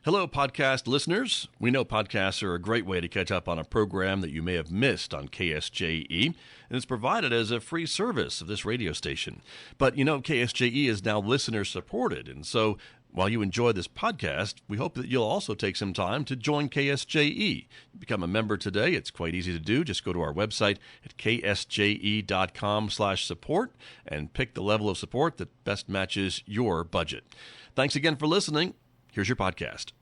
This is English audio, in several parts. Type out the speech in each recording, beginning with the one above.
Hello, podcast listeners. We know podcasts are a great way to catch up on a program that you may have missed on KSJE, and it's provided as a free service of this radio station. But you know, KSJE is now listener-supported, and so while you enjoy this podcast, we hope that you'll also take some time to join KSJE. Become a member today. It's quite easy to do. Just go to our website at ksje.com/support and pick the level of support that best matches your budget. Thanks again for listening. Here's your podcast.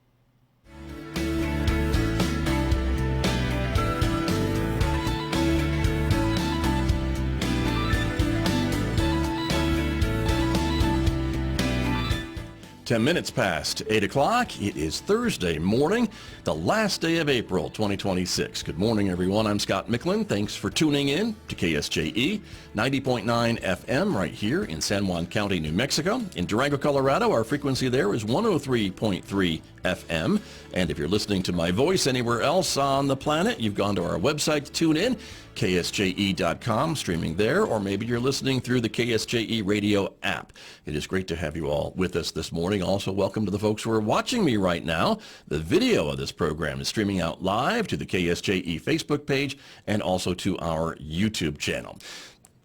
10 minutes past 8 o'clock. It is Thursday morning, the last day of April 2026. Good morning, everyone. I'm Scott Michlin. Thanks for tuning in to KSJE 90.9 FM right here in San Juan County, New Mexico. In Durango, Colorado, our frequency there is 103.3 FM. And if you're listening to my voice anywhere else on the planet, you've gone to our website to tune in, ksje.com, streaming there, or maybe you're listening through the KSJE radio app. It is great to have you all with us this morning. Also, welcome to the folks who are watching me right now. The video of this program is streaming out live to the KSJE Facebook page and also to our YouTube channel.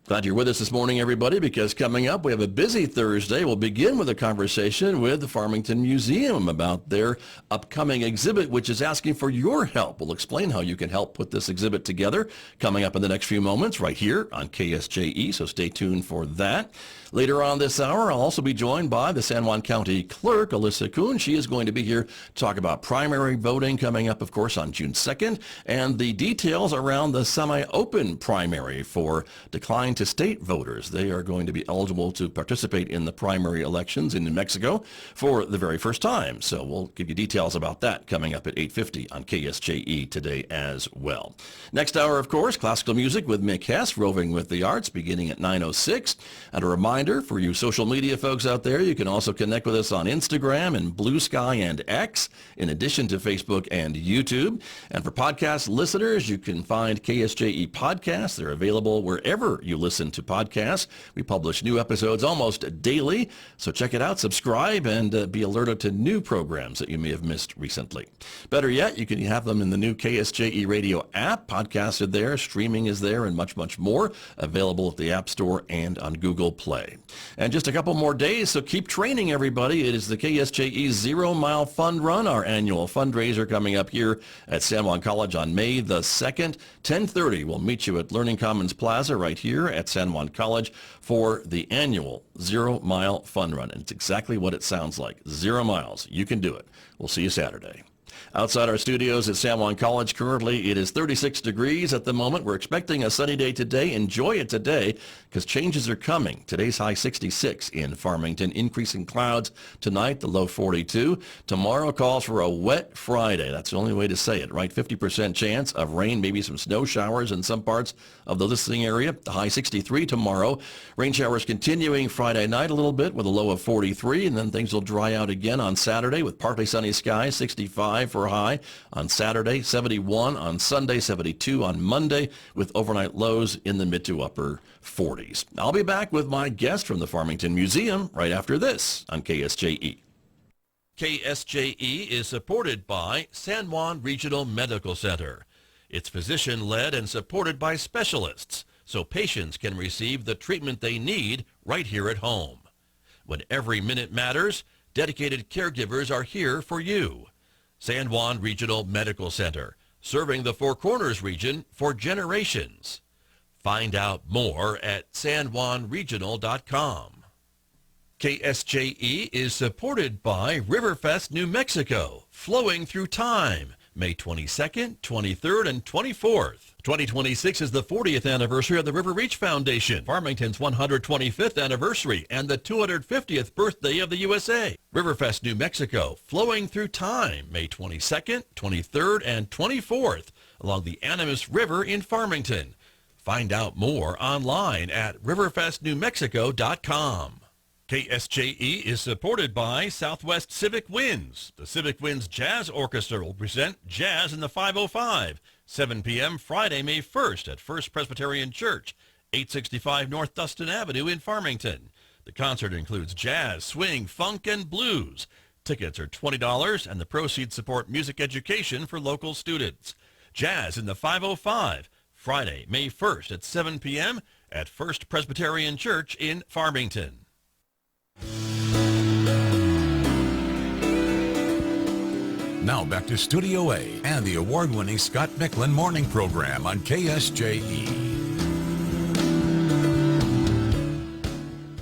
Glad you're with us this morning, everybody, because coming up, we have a busy Thursday. We'll begin with a conversation with the Farmington Museum about their upcoming exhibit, which is asking for your help. We'll explain how you can help put this exhibit together coming up in the next few moments right here on KSJE, so stay tuned for that. Later on this hour, I'll also be joined by the San Juan County Clerk, Alyssa Kuhn. She is going to be here to talk about primary voting coming up, of course, on June 2nd, and the details around the semi-open primary for decline to state voters. They are going to be eligible to participate in the primary elections in New Mexico for the very first time. So we'll give you details about that coming up at 8:50 on KSJE today as well. Next hour, of course, classical music with Mick Hess, Roving with the Arts, beginning at 9:06. And a reminder for you social media folks out there, you can also connect with us on Instagram and Blue Sky and X, in addition to Facebook and YouTube. And for podcast listeners, you can find KSJE podcasts. They're available wherever you listen to podcasts. We publish new episodes almost daily, so check it out, subscribe, and be alerted to new programs that you may have missed recently. Better yet, you can have them in the new KSJE radio app. Podcasts are there, streaming is there, and much, much more available at the App Store and on Google Play. And just a couple more days, so keep training, everybody. It is the KSJE 0 Mile Fund Run, our annual fundraiser coming up here at San Juan College on May the 2nd, 10:30. We'll meet you at Learning Commons Plaza right here at San Juan College for the annual 0 Mile Fund Run. And it's exactly what it sounds like. 0 miles. You can do it. We'll see you Saturday. Outside our studios at San Juan College, currently it is 36 degrees at the moment. We're expecting a sunny day today. Enjoy it today because changes are coming. Today's high 66 in Farmington. Increasing clouds tonight, the low 42. Tomorrow calls for a wet Friday. That's the only way to say it, right? 50% chance of rain, maybe some snow showers in some parts of the listening area. The high 63 tomorrow. Rain showers continuing Friday night a little bit with a low of 43, and then things will dry out again on Saturday with partly sunny skies, 65 for a high on Saturday, 71 on Sunday, 72 on Monday, with overnight lows in the mid to upper 40s. I'll be back with my guest from the Farmington Museum right after this on KSJE. KSJE is supported by San Juan Regional Medical Center. It's physician-led and supported by specialists, so patients can receive the treatment they need right here at home. When every minute matters, dedicated caregivers are here for you. San Juan Regional Medical Center, serving the Four Corners region for generations. Find out more at sanjuanregional.com. KSJE is supported by Riverfest New Mexico, flowing through time, May 22nd, 23rd, and 24th. 2026 is the 40th anniversary of the River Reach Foundation, Farmington's 125th anniversary, and the 250th birthday of the USA. Riverfest New Mexico, flowing through time, May 22nd, 23rd, and 24th, along the Animas River in Farmington. Find out more online at riverfestnewmexico.com. KSJE is supported by Southwest Civic Winds. The Civic Winds Jazz Orchestra will present Jazz in the 505, 7 p.m. Friday, May 1st at First Presbyterian Church, 865 North Dustin Avenue in Farmington. The concert includes jazz, swing, funk, and blues. Tickets are $20, and the proceeds support music education for local students. Jazz in the 505, Friday, May 1st at 7 p.m. at First Presbyterian Church in Farmington. Now back to Studio A and the award-winning Scott Michlin morning program on KSJE.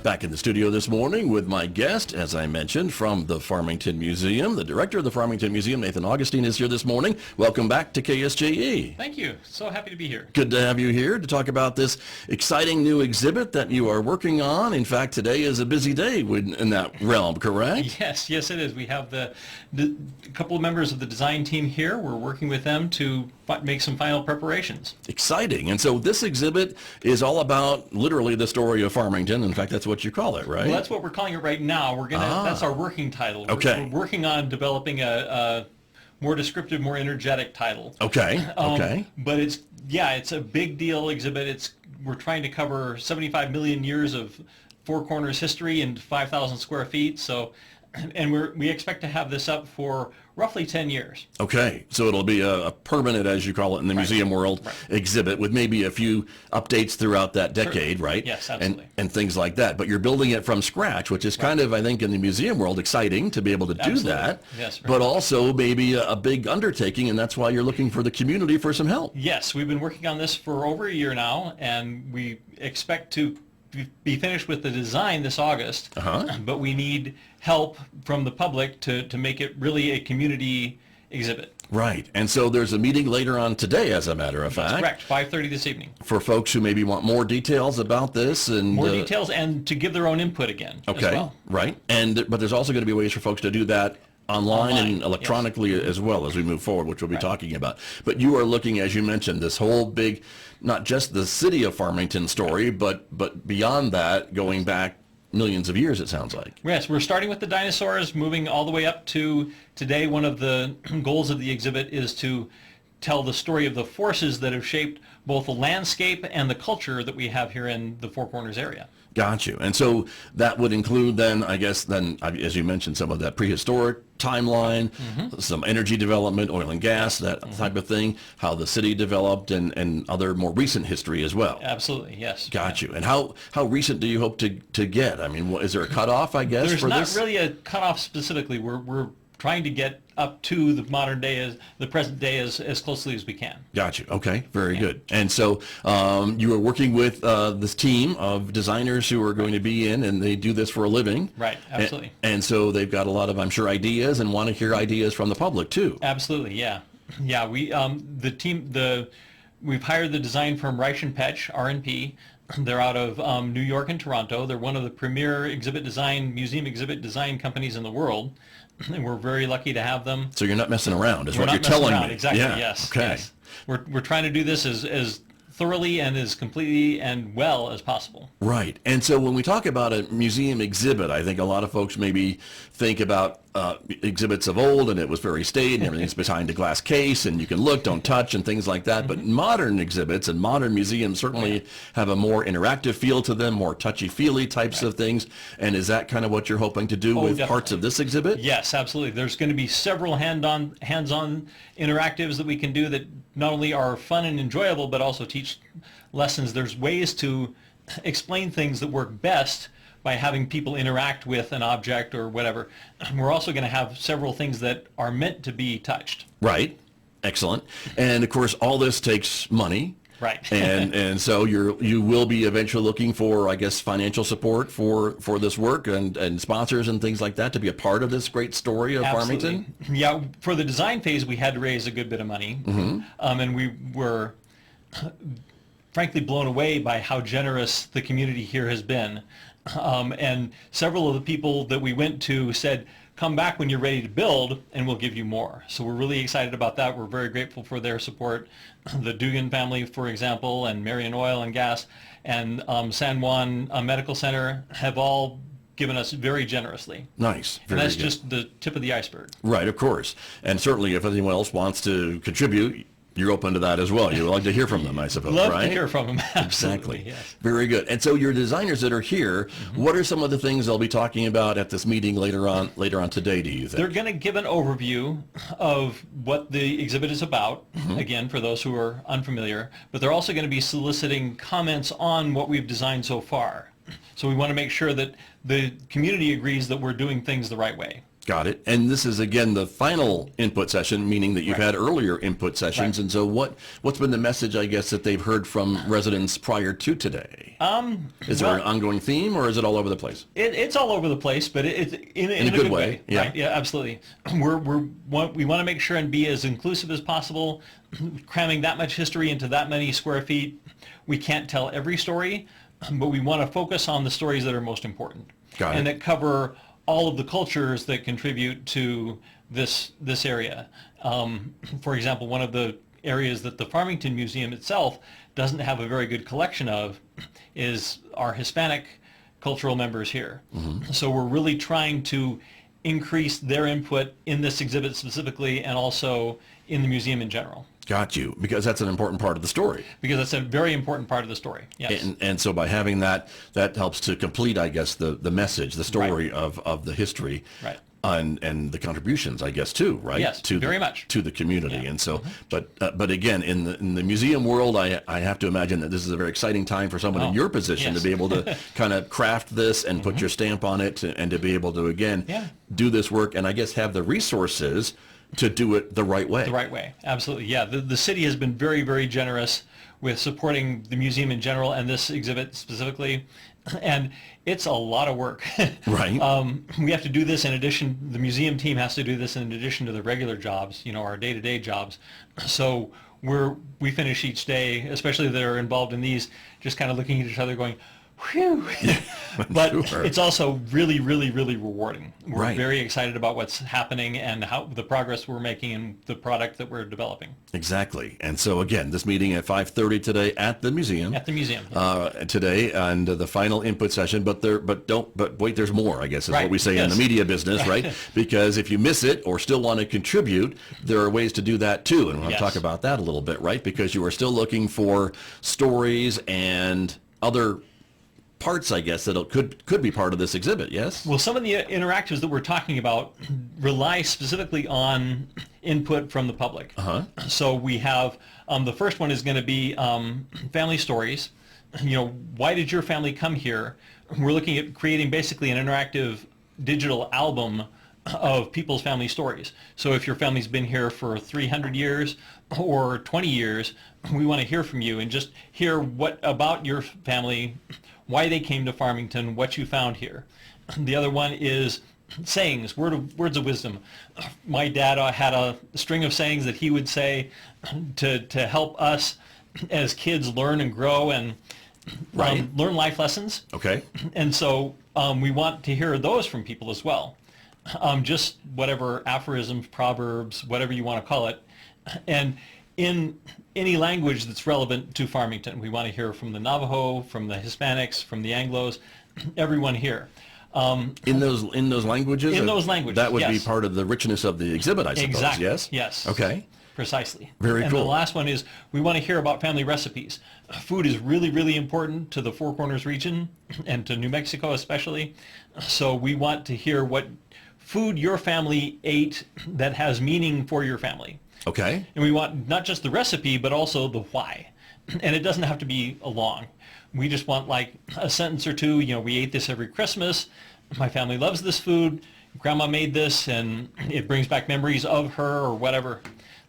Back in the studio this morning with my guest, as I mentioned, from the Farmington Museum. The director of the Farmington Museum, Nathan Augustine, is here this morning. Welcome back to KSJE. Thank you. So happy to be here. Good to have you here to talk about this exciting new exhibit that you are working on. In fact, today is a busy day in that realm, correct? Yes, it is. We have the couple of members of the design team here. We're working with them to make some final preparations. Exciting. And so this exhibit is all about literally the story of Farmington. In fact, that's what you call it, right? Well, that's what we're calling it right now. That's our working title. Okay. We're working on developing a more descriptive, more energetic title. Okay. But it's a big deal exhibit. We're trying to cover 75 million years of Four Corners history in 5,000 square feet. So, and we expect to have this up for roughly 10 years. Okay, so it'll be a permanent, as you call it in the museum world, exhibit with maybe a few updates throughout that decade, right? Yes, absolutely. And things like that. But you're building it from scratch, which is kind of, I think, in the museum world, exciting to be able to do that. Yes, but also maybe a big undertaking, and that's why you're looking for the community for some help. Yes, we've been working on this for over a year now, and we expect to be finished with the design this August, but we need help from the public to make it really a community exhibit. Right, and so there's a meeting later on today, as a matter of fact. That's correct, 5:30 this evening. For folks who maybe want more details about this. And more details and to give their own input again as well. Right, but there's also going to be ways for folks to do that online and electronically as well as we move forward, which we'll be talking about. But you are looking, as you mentioned, this whole big, not just the city of Farmington story, but beyond that, going back millions of years, it sounds like. Yes, we're starting with the dinosaurs, moving all the way up to today. One of the goals of the exhibit is to tell the story of the forces that have shaped both the landscape and the culture that we have here in the Four Corners area. Got you. And so that would include then, I guess, as you mentioned, some of that prehistoric timeline, some energy development, oil and gas, that type of thing, how the city developed, and other more recent history as well. Absolutely, yes. Got you. And how recent do you hope to get? I mean, is there a cutoff, I guess, There's for not this? really a cutoff specifically. We're trying to get up to the modern day, the present day, as closely as we can. Got you. Okay, very good. And so you are working with this team of designers who are going to be in, and they do this for a living. Right, absolutely. And so they've got a lot of, I'm sure, ideas and want to hear ideas from the public too. Absolutely, yeah. Yeah, we've hired the design firm Reich & Petch, R&P. They're out of New York and Toronto. They're one of the premier museum exhibit design companies in the world. And we're very lucky to have them. So you're not messing around, is what you're telling me. Exactly, yeah. Yes. Okay. Yes. We're trying to do this as thoroughly and as completely and well as possible. Right. And so when we talk about a museum exhibit, I think a lot of folks maybe think about exhibits of old, and it was very staid, and everything's behind a glass case, and you can look, don't touch, and things like that. But modern exhibits and modern museums certainly have a more interactive feel to them, more touchy-feely types of things. And is that kind of what you're hoping to do with definitely. Parts of this exhibit? Yes, absolutely. There's going to be several hands-on interactives that we can do that not only are fun and enjoyable, but also teach lessons. There's ways to explain things that work best by having people interact with an object or whatever. We're also going to have several things that are meant to be touched. Right. Excellent. And of course, all this takes money. Right. and so you will be eventually looking for, I guess, financial support for this work and sponsors and things like that to be a part of this great story of Absolutely. Farmington? Yeah, for the design phase, we had to raise a good bit of money. And we were frankly blown away by how generous the community here has been. And several of the people that we went to said, come back when you're ready to build and we'll give you more. So we're really excited about that. We're very grateful for their support. The Dugan family, for example, and Marion Oil and Gas, and San Juan Medical Center have all given us very generously. Nice. And that's just the tip of the iceberg. Right, of course. And certainly if anyone else wants to contribute, You're open to that as well. You would like to hear from them, I suppose, Love right? to hear from them. Absolutely. Exactly. Yes. Very good. And so your designers that are here, what are some of the things they'll be talking about at this meeting later on today, do you think? They're going to give an overview of what the exhibit is about, again, for those who are unfamiliar, but they're also going to be soliciting comments on what we've designed so far. So we want to make sure that the community agrees that we're doing things the right way. Got it. And this is, again, the final input session, meaning that you've had earlier input sessions. Right. And so what's been the message, I guess, that they've heard from residents prior to today? Is there an ongoing theme, or is it all over the place? It's all over the place, but it's in a good way. Yeah. Right? Yeah, absolutely. We want to make sure and be as inclusive as possible, cramming that much history into that many square feet. We can't tell every story, but we want to focus on the stories that are most important. Got it. And that cover all of the cultures that contribute to this area. For example, one of the areas that the Farmington Museum itself doesn't have a very good collection of is our Hispanic cultural members here. So we're really trying to increase their input in this exhibit specifically, and also in the museum in general. Got you, because that's an important part of the story. Because that's a very important part of the story, yes. And so by having that helps to complete, I guess, the message, the story of the history. Right. And the contributions, I guess, too, right? Yes, very much. To the community. Yeah. And so, but again, in the museum world, I have to imagine that this is a very exciting time for someone in your position to be able to kind of craft this and put your stamp on it, and to be able to, again, do this work, and I guess have the resources to do it the right way. The right way, absolutely. Yeah, the city has been very, very generous with supporting the museum in general and this exhibit specifically, and it's a lot of work. Right. We have to do this in addition, the museum team has to do this in addition to the regular jobs, our day-to-day jobs. So we finish each day, especially that are involved in these, just kind of looking at each other going, whew. But it's also really, really, really rewarding. We're very excited about what's happening and how the progress we're making and the product that we're developing. Exactly. And so again, this meeting at 5:30 today at the museum. At the museum. Today, and the final input session, but wait, there's more, I guess, is what we say in the media business, right? Because if you miss it or still want to contribute, there are ways to do that too. And we'll talk about that a little bit, right? Because you are still looking for stories and other parts, I guess, that could be part of this exhibit, yes? Well, some of the interactives that we're talking about rely specifically on input from the public. So we have, the first one is going to be family stories. Why did your family come here? We're looking at creating basically an interactive digital album of people's family stories. So if your family's been here for 300 years or 20 years, we want to hear from you and just hear what about your family, why they came to Farmington, what you found here. The other one is sayings, words of wisdom. My dad had a string of sayings that he would say to help us as kids learn and grow and learn life lessons. Okay. And so we want to hear those from people as well. Just whatever aphorisms, proverbs, whatever you want to call it. And in any language that's relevant to Farmington. We want to hear from the Navajo, from the Hispanics, from the Anglos, everyone here. In those languages? In those languages, that would be part of the richness of the exhibit, I suppose, exactly. yes? Yes. Okay. Precisely. Very and cool. And the last one is we want to hear about family recipes. Food is really, really important to the Four Corners region and to New Mexico especially. So we want to hear what food your family ate that has meaning for your family. Okay. And we want not just the recipe, but also the why. And it doesn't have to be long. We just want like a sentence or two, we ate this every Christmas. My family loves this food. Grandma made this and it brings back memories of her or whatever,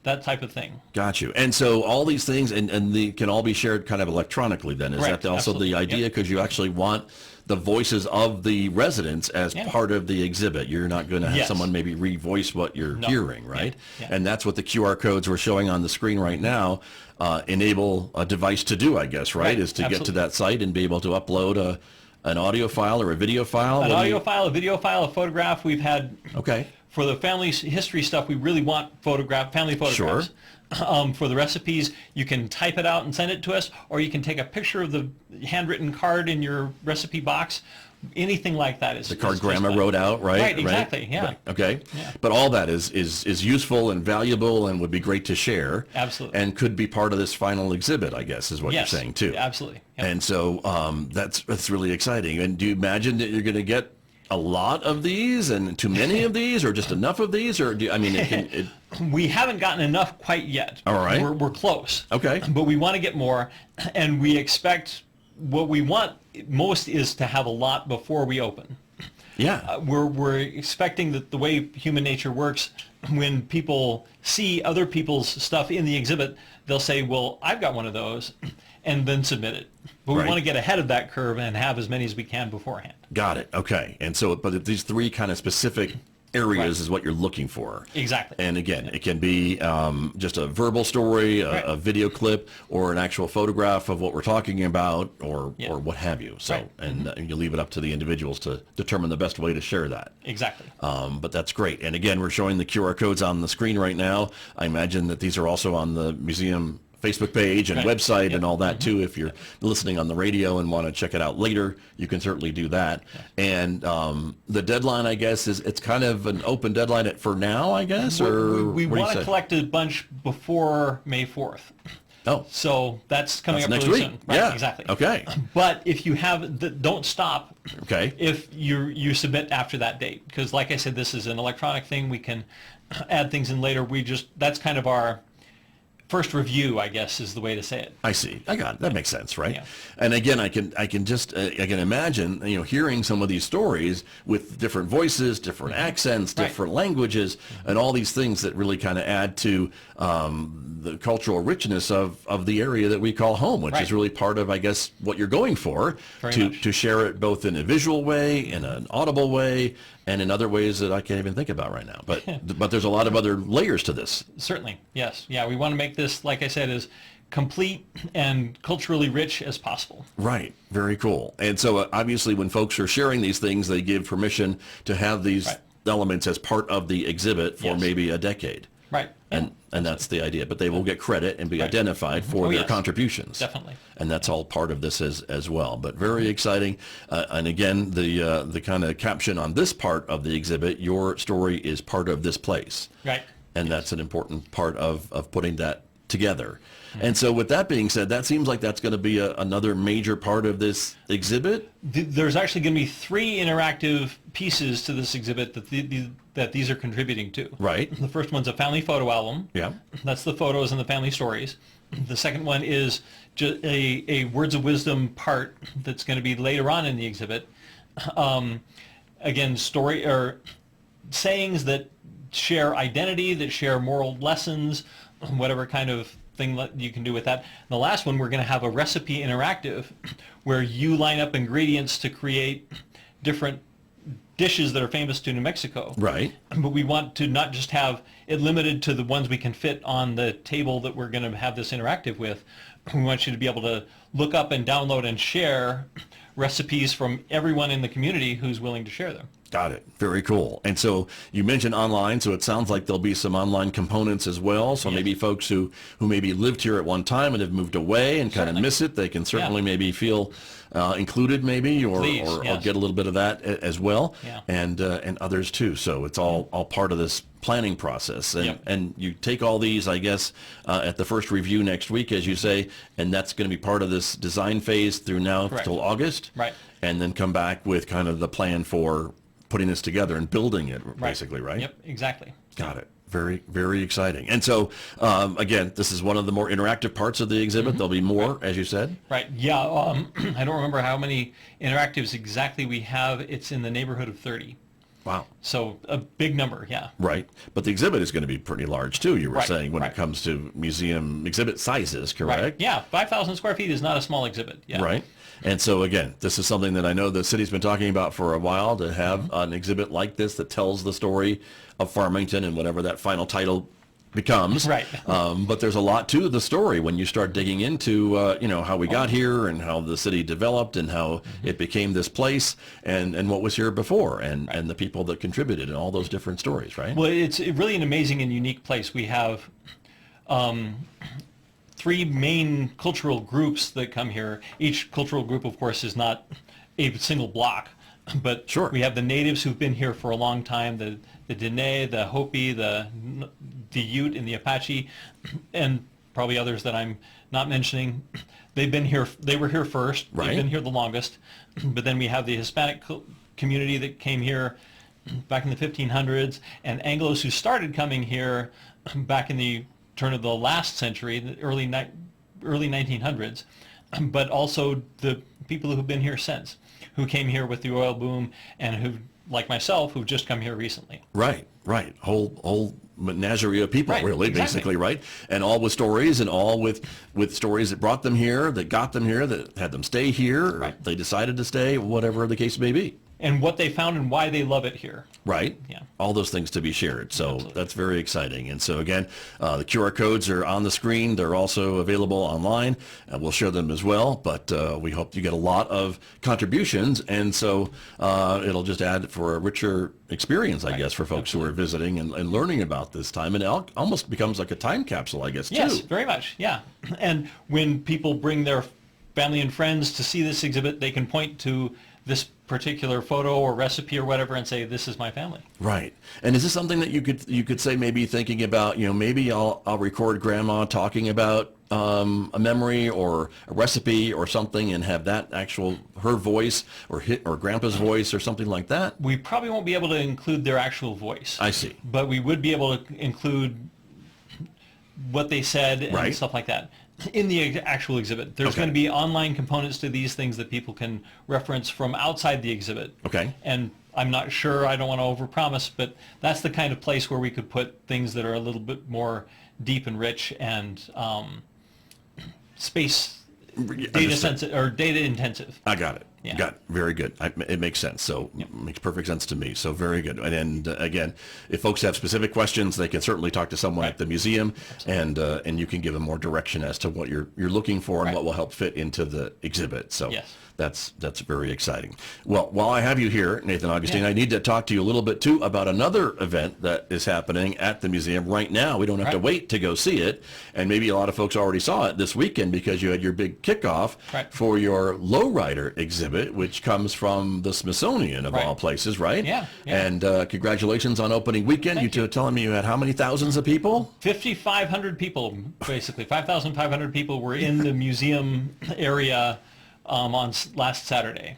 that type of thing. Got you. And so all these things, and they can all be shared kind of electronically then. Is Correct. that also Absolutely. the idea? Because you actually want the voices of the residents as part of the exhibit. You're not going to have someone maybe revoice what you're hearing, right? Yeah. And that's what the QR codes we're showing on the screen right now enable a device to do, I guess, right? Is to get to that site and be able to upload an audio file or a video file? An audio file, a video file, a photograph. We've had... Okay. For the family history stuff, we really want family photographs. Sure. For the recipes, you can type it out and send it to us, or you can take a picture of the handwritten card in your recipe box. anything like that the card grandma wrote out, right? Right, exactly, yeah. Right. Okay. Yeah. But all that is useful and valuable and would be great to share. Absolutely. And could be part of this final exhibit, I guess, is what you're saying, too. Absolutely. Yep. And so that's really exciting. And do you imagine that you're going to get a lot of these and too many of these, or just enough of these? Or we haven't gotten enough quite yet. All right. We're close. Okay. But we want to get more, and we expect what we want most is to have a lot before we open. Yeah. We're expecting that the way human nature works, when people see other people's stuff in the exhibit, they'll say, well, I've got one of those, and then submit it. But we Right. want to get ahead of that curve and have as many as we can beforehand. Got it. Okay. And so, but these three kind of specific areas Right. is what you're looking for. Exactly. And again, it can be just a verbal story, Right. a video clip, or an actual photograph of what we're talking about, or what have you. So, Right. and you leave it up to the individuals to determine the best way to share that. Exactly. But that's great. And again, we're showing the QR codes on the screen right now. I imagine that these are also on the museum Facebook page and Right. website Yep. and all that too. If you're listening on the radio and want to check it out later, you can certainly do that. And the deadline, I guess, is it's kind of an open deadline for now, I guess, or We what do you want to say? collect a bunch before May 4th. Oh, So that's coming that's up next really week. soon. Right, Yeah. exactly. Okay. But if you have, don't stop Okay. if you submit after that date. Because like I said, this is an electronic thing. We can add things in later. That's kind of our first review, I guess, is the way to say it. I see. I got it. That makes sense, right? Yeah. And again, I can imagine, hearing some of these stories with different voices, different accents, Right. different languages, and all these things that really kind of add to the cultural richness of the area that we call home, which is Right. really part of, I guess, what you're going for, Very to much. to share it both in a visual way, in an audible way, and in other ways that I can't even think about right now. But there's a lot of other layers to this. Certainly, yes. Yeah, we want to make this, like I said, as complete and culturally rich as possible. Right. Very cool. And so obviously when folks are sharing these things, they give permission to have these Right. elements as part of the exhibit for Yes. maybe a decade. Right. And that's the idea. But they will get credit and be identified for Oh, their yes. contributions. Definitely. And that's all part of this as well. But very exciting. And again, the kind of caption on this part of the exhibit, your story is part of this place. Right. And that's an important part of putting that together. And so with that being said, that seems like that's going to be another major part of this exhibit. There's actually going to be 3 interactive pieces to this exhibit that these are contributing to. Right. The first one's a family photo album. Yeah. That's the photos and the family stories. The second one is just a words of wisdom part that's going to be later on in the exhibit. Again, story or sayings that share identity, that share moral lessons, whatever kind of thing that you can do with that. And the last one, we're going to have a recipe interactive where you line up ingredients to create different dishes that are famous to New Mexico. Right. But we want to not just have it limited to the ones we can fit on the table that we're going to have this interactive with. We want you to be able to look up and download and share recipes from everyone in the community who's willing to share them. Got it. Very cool. And so you mentioned online, so it sounds like there'll be some online components as well. So maybe folks who maybe lived here at one time and have moved away and kind of Certainly. miss it, they can certainly maybe feel included maybe or Yes. get a little bit of that as well. Yeah. And others too. So it's all part of this planning process. And, Yep. and you take all these, I guess, at the first review next week, as you say, and that's going to be part of this design phase through now Correct. till August. Right. And then come back with kind of the plan for putting this together and building it, basically, right? Yep, exactly. Got it. Very, very exciting. And so, again, this is one of the more interactive parts of the exhibit. There'll be more, as you said. Right. Yeah. I don't remember how many interactives exactly we have. It's in the neighborhood of 30. Wow. So a big number. Yeah. Right. But the exhibit is going to be pretty large, too, you were Right, saying, when right. it comes to museum exhibit sizes, correct? Right. Yeah. 5,000 square feet is not a small exhibit. Yeah. Right. And so, again, this is something that I know the city's been talking about for a while, to have an exhibit like this that tells the story of Farmington and whatever that final title becomes. Right. But there's a lot to the story when you start digging into, how we got here and how the city developed and how it became this place and what was here before and the people that contributed and all those different stories, right? Well, it's really an amazing and unique place. We have 3 main cultural groups that come here. Each cultural group, of course, is not a single block, but Sure. we have the natives who've been here for a long time, the Dene, the Hopi, the Ute, and the Apache, and probably others that I'm not mentioning. They've been here. They were here first. Right. They've been here the longest. But then we have the Hispanic community that came here back in the 1500s, and Anglos who started coming here back in the turn of the last century, the early 1900s, but also the people who've been here since, who came here with the oil boom, and who, like myself, who've just come here recently. Right. Whole menagerie of people, Right, really, exactly. basically, right? And all with stories, and all with stories that brought them here, that got them here, that had them stay here, or Right. they decided to stay, whatever the case may be. And what they found and why they love it here. Right. Yeah. All those things to be shared. So that's very exciting. And so again, the QR codes are on the screen. They're also available online. We'll share them as well. But we hope you get a lot of contributions. And so it'll just add for a richer experience, I guess, for folks who are visiting and learning about this time. And it almost becomes like a time capsule, I guess, too. Yes, very much. Yeah. And when people bring their family and friends to see this exhibit, they can point to this particular photo or recipe or whatever and say, this is my family. Right. And is this something that you could say, maybe thinking about, maybe I'll record grandma talking about a memory or a recipe or something, and have that actual her voice or grandpa's voice or something like that? We probably won't be able to include their actual voice. I see. But we would be able to include what they said and Right. stuff like that in the actual exhibit. There's Okay. going to be online components to these things that people can reference from outside the exhibit. Okay. And I'm not sure, I don't want to overpromise, but that's the kind of place where we could put things that are a little bit more deep and rich and space data Understood. sensitive or data intensive. I got it. Yeah. Got it. Very good. It makes sense. So it makes perfect sense to me. So very good. And again, if folks have specific questions, they can certainly talk to someone at the museum, and you can give them more direction as to what you're looking for and Right. what will help fit into the exhibit. So Yes. that's very exciting. Well, while I have you here, Nathan Augustine, Yeah. I need to talk to you a little bit too about another event that is happening at the museum right now. We don't have to Right. wait to go see it, and maybe a lot of folks already saw it this weekend because you had your big kickoff Right. for your lowrider exhibit, which comes from the Smithsonian of Right. all places, right? Yeah, yeah. And congratulations on opening weekend. Thank You telling me you had how many thousands of people? 5,500 people, basically. 5,500 people were in the museum area on last Saturday.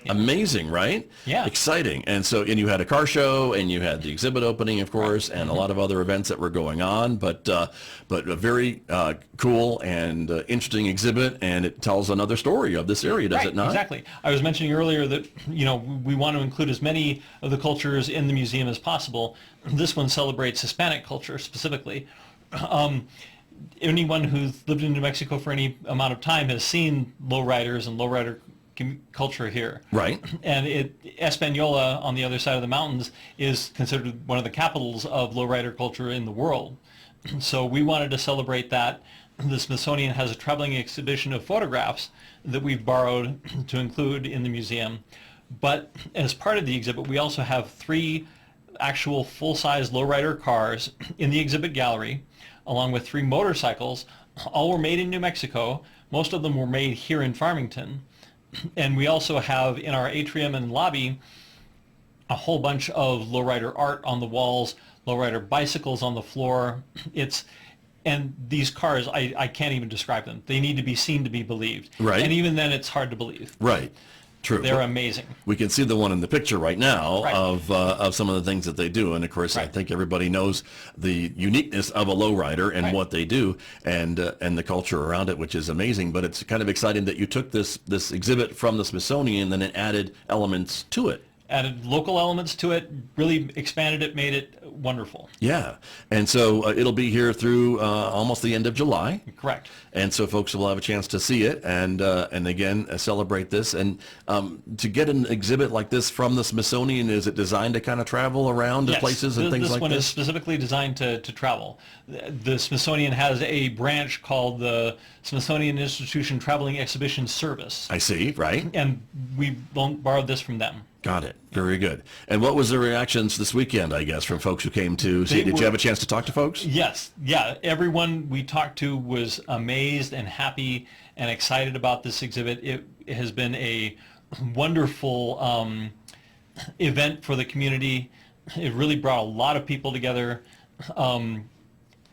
Amazing, right? Yeah. Exciting. And you had a car show, and you had the exhibit opening, of course, and a lot of other events that were going on, but a very cool and interesting exhibit, and it tells another story of this area, does Right, it not? exactly. I was mentioning earlier that, we want to include as many of the cultures in the museum as possible. This one celebrates Hispanic culture specifically. Anyone who's lived in New Mexico for any amount of time has seen lowriders and lowrider culture here. Right. And Espanola, on the other side of the mountains, is considered one of the capitals of lowrider culture in the world. So we wanted to celebrate that. The Smithsonian has a traveling exhibition of photographs that we've borrowed to include in the museum. But as part of the exhibit, we also have 3 actual full-size lowrider cars in the exhibit gallery, along with 3 motorcycles. All were made in New Mexico. Most of them were made here in Farmington. And we also have in our atrium and lobby a whole bunch of lowrider art on the walls, lowrider bicycles on the floor. And these cars, I can't even describe them. They need to be seen to be believed. Right. And even then, it's hard to believe. Right. True. They're amazing. We can see the one in the picture right now Right. of some of the things that they do, and of course, I Right. think everybody knows the uniqueness of a lowrider and Right. what they do, and the culture around it, which is amazing. But it's kind of exciting that you took this exhibit from the Smithsonian and then added elements to it. Added local elements to it, really expanded it, made it wonderful. Yeah, and so it'll be here through almost the end of July. Correct. And so folks will have a chance to see it and again celebrate this. And to get an exhibit like this from the Smithsonian, is it designed to kind of travel around to Yes, places and things this like one is this? specifically designed to travel. The Smithsonian has a branch called the Smithsonian Institution Traveling Exhibition Service, I see, right? and we borrowed this from them. Got it. Very good. And what was the reactions this weekend, I guess, from folks who came to see it? Did you have a chance to talk to folks? Yes, yeah. Everyone we talked to was amazed and happy and excited about this exhibit. It has been a wonderful event for the community. It really brought a lot of people together.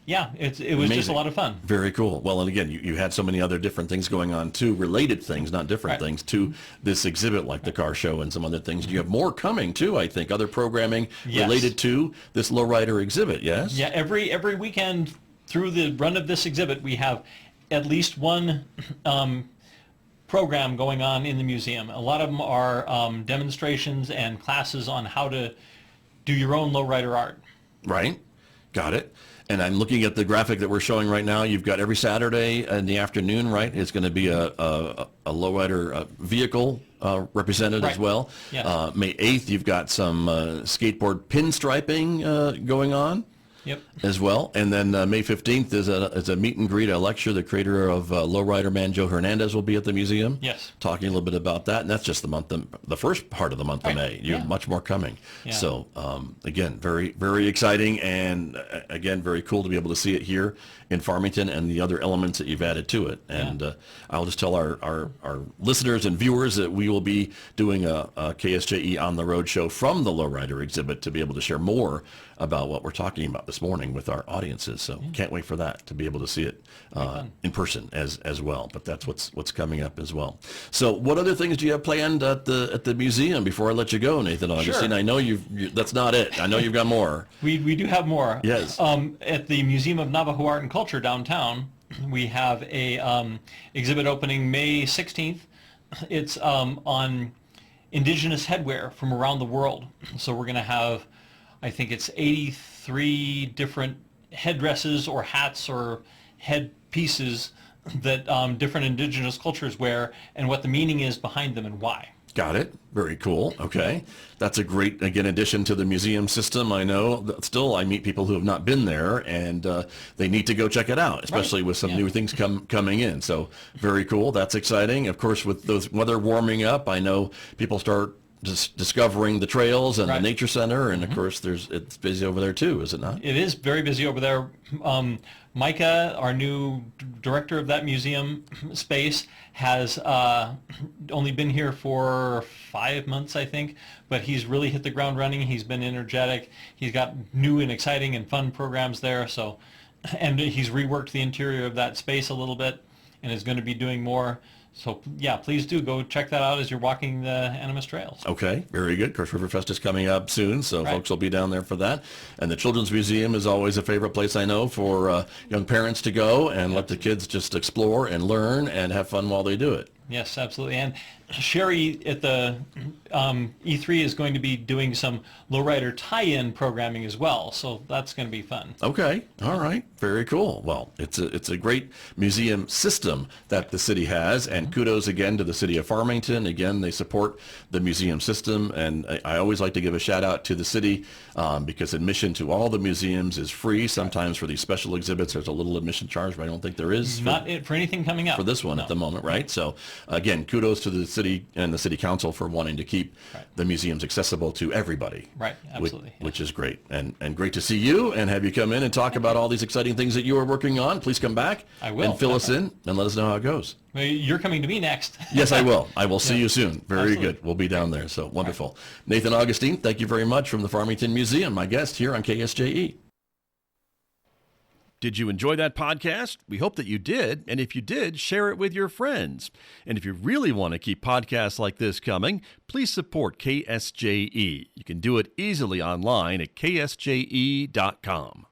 Yeah, it was Amazing. just a lot of fun. Very cool. Well, and again, you had so many other different things going on too, related things, not different things, to this exhibit, like the car show and some other things. You have more coming too, I think, other programming related to this lowrider exhibit, yes? Yeah, every weekend through the run of this exhibit, we have at least one program going on in the museum. A lot of them are demonstrations and classes on how to do your own lowrider art. Right. Got it. And I'm looking at the graphic that we're showing right now. You've got every Saturday in the afternoon, right? It's going to be a lowrider vehicle represented as well. Yes. May 8th, you've got some skateboard pinstriping going on. Yep. As well. And then May 15th is a meet and greet, a lecture. The creator of Lowrider Man, Joe Hernandez, will be at the museum. Yes. Talking a little bit about that. And that's just the first part of the month of May. You have much more coming. Yeah. So, again, very, very exciting. And again, very cool to be able to see it here in Farmington and the other elements that you've added to it. And I'll just tell our listeners and viewers that we will be doing a KSJE on the road show from the Lowrider exhibit to be able to share more about what we're talking about this morning with our audiences. So can't wait for that, to be able to see it in person as well. But that's what's coming up as well. So what other things do you have planned at the museum before I let you go, Nathan Augustine? Sure. I know that's not it. I know you've got more. We do have more. Yes. At the Museum of Navajo Art and Culture downtown, we have a exhibit opening May 16th. It's on indigenous headwear from around the world. So we're going to have, I think it's 83 different headdresses or hats or head pieces that different indigenous cultures wear, and what the meaning is behind them and why. Got it. Very cool. Okay. That's a great, again, addition to the museum system. I know that still I meet people who have not been there, and they need to go check it out, especially with some new things coming in. So very cool. That's exciting. Of course, with those weather warming up, I know people start discovering the trails and the nature center, and of course it's busy over there too, is it not? It is very busy over there. Micah, our new director of that museum space, has only been here for 5 months, I think, but he's really hit the ground running. He's been energetic. He's got new and exciting and fun programs there. So, and he's reworked the interior of that space a little bit, and is going to be doing more. So, yeah, please do go check that out as you're walking the Animas Trails. Okay, very good. Of course, Riverfest is coming up soon, so folks will be down there for that. And the Children's Museum is always a favorite place, I know, for young parents to go and let the kids just explore and learn and have fun while they do it. Yes, absolutely. And Sherry at the E3 is going to be doing some lowrider tie-in programming as well, so that's going to be fun. Okay, all right, very cool. Well, it's a great museum system that the city has, and kudos again to the city of Farmington. Again, they support the museum system, and I always like to give a shout out to the city because admission to all the museums is free. Sometimes for these special exhibits, there's a little admission charge, but I don't think there is. Not for anything coming up. For this one at the moment, right? So again, kudos to the city and the city council for wanting to keep the museums accessible to everybody. Right, absolutely. Which is great. And great to see you and have you come in and talk about all these exciting things that you are working on. Please come back. I will. And fill us in and let us know how it goes. Well, you're coming to me next. Yes, I will. I will see you soon. Very good. We'll be down there. So wonderful. Nathan Augustine, thank you very much from the Farmington Museum, my guest here on KSJE. Did you enjoy that podcast? We hope that you did. And if you did, share it with your friends. And if you really want to keep podcasts like this coming, please support KSJE. You can do it easily online at ksje.com.